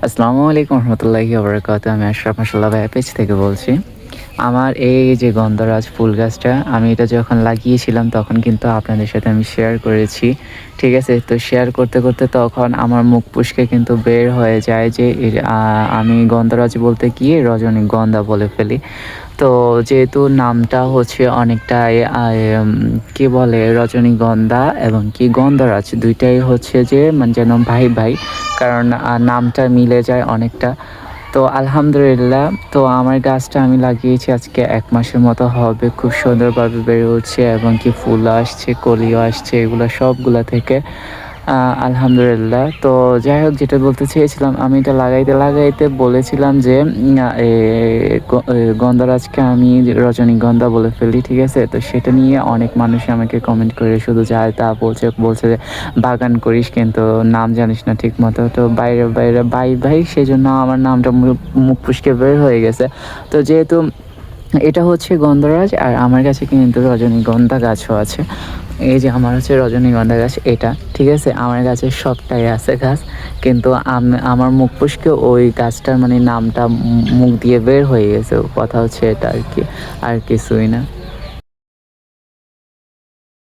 আসসালামু আলাইকুম রহমতুল্লাহি ওয়া বারাকাতুহু। আমি আশরাফ মাশাআল্লাহ ভাইয়া পেজ থেকে বলছি। আমার এই যে গন্ধরাজ ফুল গাছটা আমি এটা যখন লাগিয়েছিলাম তখন কিন্তু আপনাদের সাথে আমি শেয়ার করেছি। ঠিক আছে? তো শেয়ার করতে, করতে তখন আমার মুখ পুচকে কিন্তু বের হয়ে যায় যে আমি গন্ধরাজ বলতে গিয়ে রজনীগন্ধা বলে ফেলি। তো যেহেতু নামটা হচ্ছে অনেকটাই কি বলে রজনীগন্ধা এবং কি গন্ধরাজ ২ টাই হচ্ছে যে মানে যেন ভাই, ভাই। কারণ নামটা মিলে যায় অনেকটা। তো আলহামদুলিল্লাহ তো আমার গাছটা আমি লাগিয়েছি আজকে ১ মাসের মতো হবে। খুব সুন্দরভাবে বেড়ে উঠছে এবং কি ফুলও আসছে, কলিও আসছে এগুলা সবগুলা থেকে আ আলহামদুলিল্লাহ। তো যাই হোক যেটা বলতে চেয়েছিলাম আমি এটা লাগাইতে, লাগাইতে বলেছিলাম যে উম আ এ গ এ গন্ধরাজকে আমি রজনীগন্ধা বলে ফেলি। ঠিক আছে? তো সেটা নিয়ে অনেক মানুষই আমাকে কমেন্ট করে শুধু যা তা বলছে, বলছে যে বাগান করিস কিন্তু নাম জানিস না ঠিকমতো। তো বাইরে, বাইরে ভাই, ভাই সেজন্য আমার নামটা মুখ ফসকে বের হয়ে গেছে। তো যেহেতু এটা হচ্ছে গন্ধরাজ আর আমার কাছে কিন্তু রজনীগন্ধা গাছও আছে। এই যে আমার হচ্ছে রজনীগন্ধা গাছ এটা, ঠিক আছে? আমার গাছের সবটাই আছে গাছ। কিন্তু আমার মুখ ফসকে ওই গাছটার মানে নামটা মুখ দিয়ে বের হয়ে গেছে। কথা হচ্ছে এটা আরকি, আর কিছুই না।